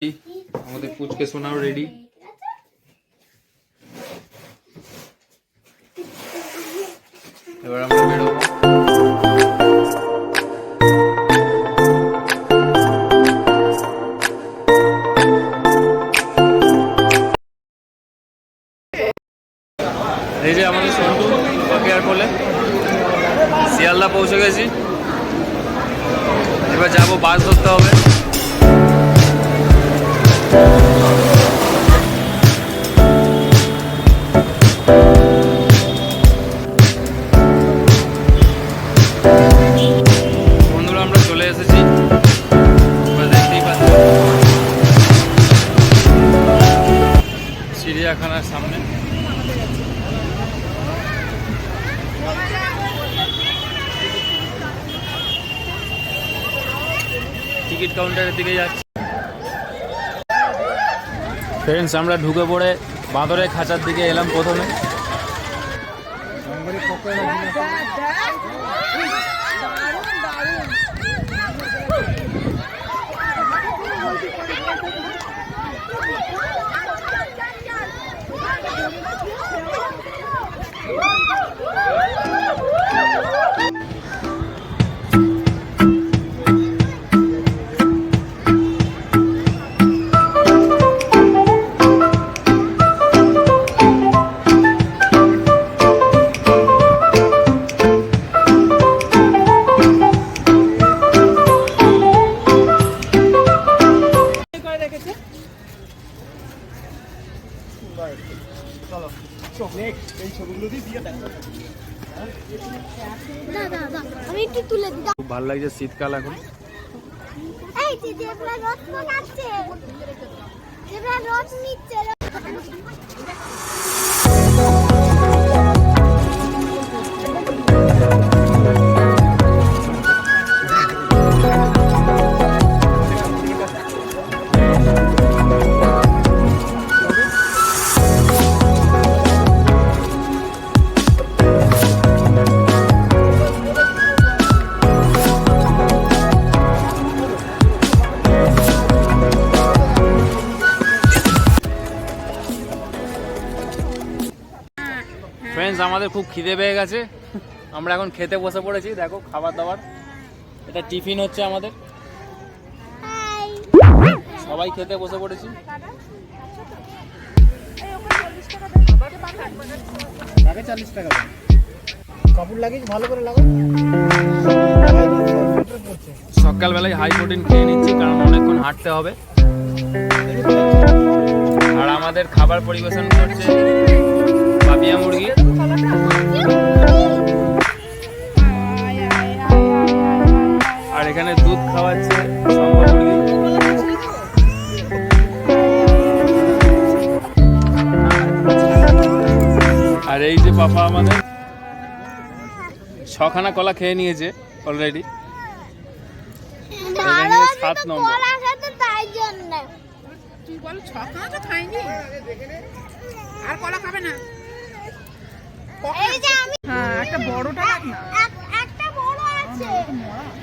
আমাদের পুচকে সোনাও রেডি। এবার আমরা বেরোবো। এই যে আমাদের সন্টু বাকিয়ার কোলে শিয়ালদা পৌঁছে গেছি। এবার যাবো, বাস ধরতে হবে। বন্ধুরা আমরা চলে এসেছি, দেখতেই পাচ্ছি চিড়িয়াখানার সামনে। টিকিট কাউন্টারের দিকে যাচ্ছি। ফ্রেন্ডস, আমরা ঢুকে পড়ে বাঁদরের খাঁচার দিকে এলাম প্রথমে। খুব ভালো লাগছে শীতকাল এখন। ফ্রেন্ডস, আমাদের খুব খিদে পেয়ে গেছে, আমরা এখন খেতে বসে পড়েছি। দেখো খাবার দাবার, এটা টিফিন হচ্ছে আমাদের, সবাই খেতে বসে পড়েছি। সকালবেলায় হাই প্রোটিন খেয়ে নিচ্ছি, কারণ অনেকক্ষণ হাঁটতে হবে। আর আমাদের খাবার পরিবেশন করছে পাপিয়া মুরগি। আর এখানে দুধ খাওয়াচ্ছে শঙ্কর মুরগি। আর এই যে পাপা আমাদের 6খানা কলা খেয়ে নিয়েছে অলরেডি। 7 নম্বর। আর কলা খাবে না? একটা বড়টা রাখ না। একটা বড় আছে।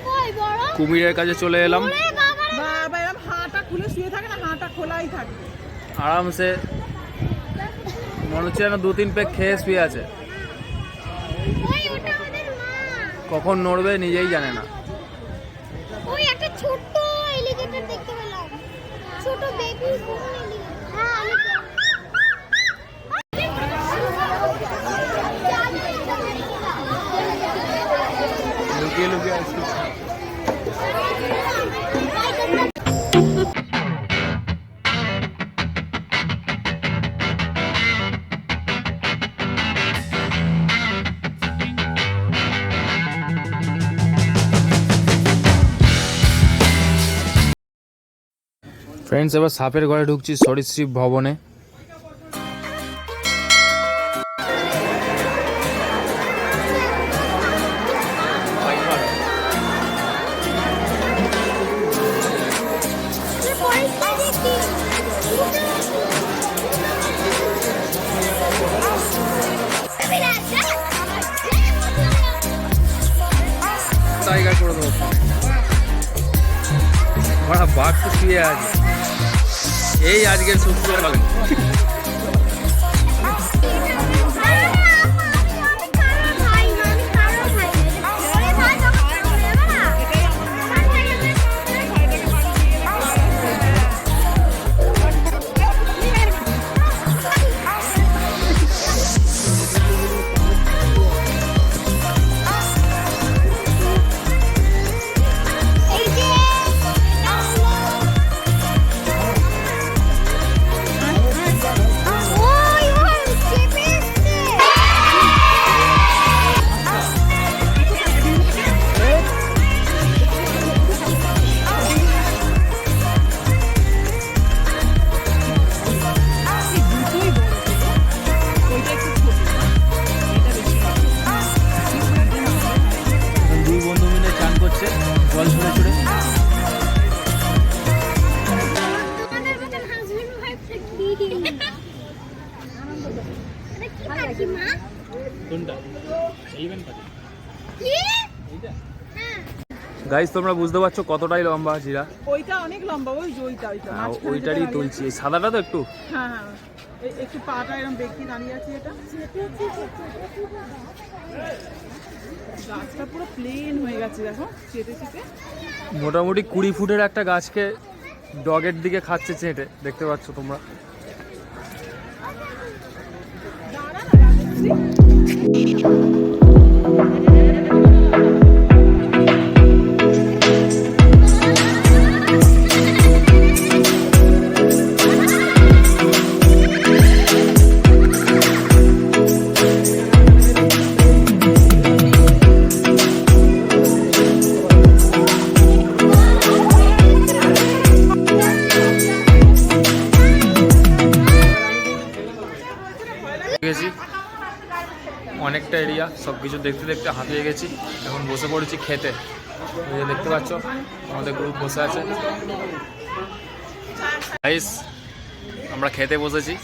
কই বড়? কুমিরের কাছে চলে এলাম। বাবা এরকম হাঁটা খুলে শুয়ে থাকে না, হাঁটা খোলাই থাকে। আরামসে মনে হচ্ছে যেন 2-3 পেক খেয়ে শুয়ে আছে। কখন নড়বে নিজেই জানে না। ওই একটা ছোট এলিগেটর দেখতে পেলাম, ছোট বেবি এলিগেটর। হ্যাঁ লুকিয়ে লুকিয়ে আসছি। ফ্রেন্ডস, এবার সাপের ঘরে ঢুকছি, সরীসৃপ ভবনে। টাইগার করে দেবো। বাঘ তো শুয়ে আছে। এই আজকের শুক্রবার দুই বন্ধু মিলে চান করছে জল ছুড়ে ছুড়ে। কোনটা? গাইস তোমরা বুঝতে পারছো কতটাই লম্বা জিরা। ওইটা অনেক লম্বা, ওই যে ওইটা ওইটারই তুলছি, এই সাদাটা তো একটু। হ্যাঁ হ্যাঁ, একটু পাটা এরকম ব্যক্তি দাঁড়িয়ে আছে। এটা গাছটা পুরো প্লেন হয়ে গেছে, দেখো চেটে চেটে। মোটামুটি 20 ফুটের একটা গাছকে ডগের দিকে খাচ্ছে চেটে, দেখতে পাচ্ছ তোমরা। গেছি অনেকটা এরিয়া, সব কিছু দেখতে দেখতে হাঁপিয়ে গেছি। এখন বসে পড়েছি খেতে। এই যে দেখতে পাচ্ছ আমাদের গ্রুপ বসে আছে। গাইস আমরা খেতে বসেছি,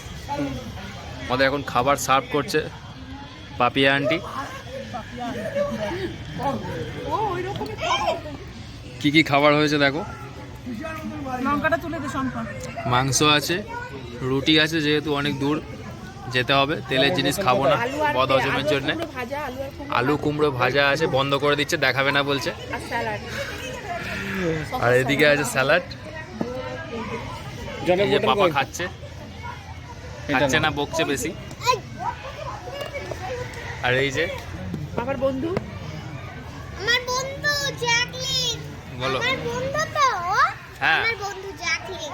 আমাদের এখন খাবার সার্ভ করছে পাপিয়া আন্টি। কি কি খাবার হয়েছে দেখো। লঙ্কাটা তুলে দে সম্পা। মাংস আছে, রুটি আছে, যেহেতু অনেক দূর যেতে হবে, তেলের জিনিস খাবো না বদ হজমের জন্য। আলু কুমড়ো ভাজা আছে, বন্ধ করে দিচ্ছে, দেখাবে না বলছে। আর এদিকে আছে স্যালাড। এই যে পাপা খাচ্ছে না, বকছে বেশি। আর এই যে বাবার বন্ধু, আমার বন্ধু জ্যাকলিন। বলো। আমার বন্ধু তো হ্যাঁ, আমার বন্ধু জ্যাকলিন।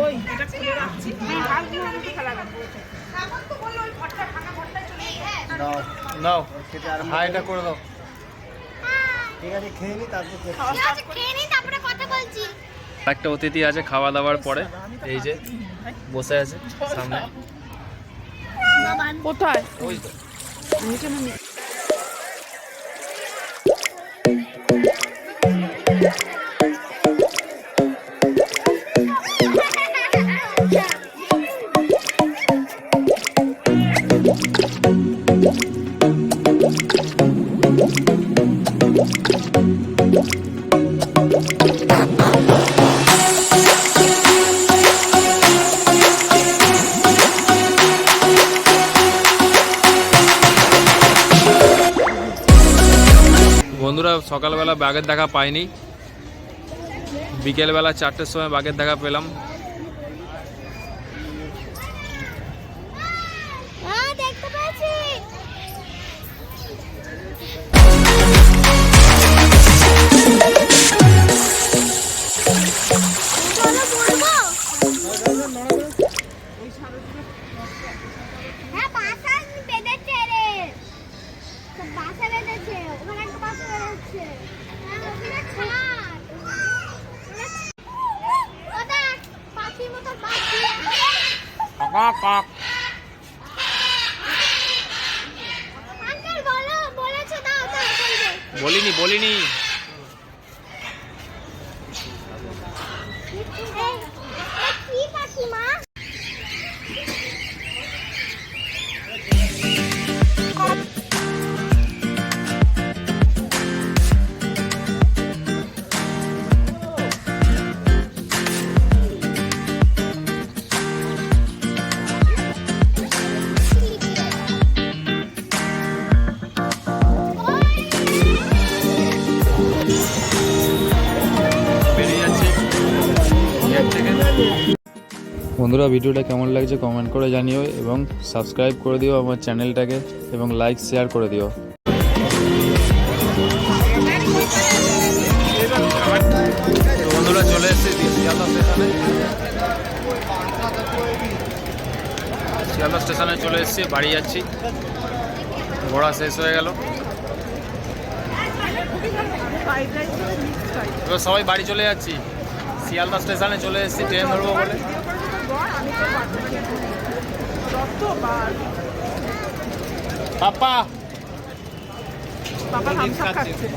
ওই এটা খুলে রাখছি। ভাগগুলো আমাকে খেলা করতে। আমার তো বললো ওই ঘরটা ভাঙা ঘরটা চলে গেছে। নাও হ্যাঁ এটা করে দাও। ঠিক আছে, খেয়ে নি তারপরে কথা বলছি। একটা অতিথি আছে খাওয়া দাওয়ার পরে, এই যে বসে আছে সামনে। কোথায়? ওই তো নিচে না নিচে? বন্ধুরা সকালবেলা বাঘের দেখা পাইনি, বিকেলবেলা 4টের সময় বাঘের দেখা পেলাম। দেখতে পাচ্ছি। হ্যাঁ বাসা বেঁধেছে রে, বাসা বেঁধেছে, ওখানে একটা বাসা বেঁধেছে। হ্যাঁ ওখানে ছাড়, ওটা পাখির মতো পাখি। আঙ্কেল বলো, বলেছে দাও তো বলবে। বলিনি কি পাখি মা? বন্ধুরা ভিডিওটা কেমন লাগছে কমেন্ট করে জানিও এবং সাবস্ক্রাইব করে দিও আমার চ্যানেলটাকে এবং লাইক শেয়ার করে দিও। তো বন্ধুরা চলে এসেছি শিয়ালদা স্টেশনে। শিয়ালদা স্টেশনে চলে এসেছি, বাড়ি যাচ্ছি। ঘোড়া শেষ হয়ে গেল, ফ্রাইড রাইস মিক্স ফ্রাইড এবার সবাই বাড়ি চলে যাচ্ছি। শিয়ালদা স্টেশনে চলে এসেছি ট্রেন ধরবো বলে। পাপা পাপা হামসা খাচ্ছে।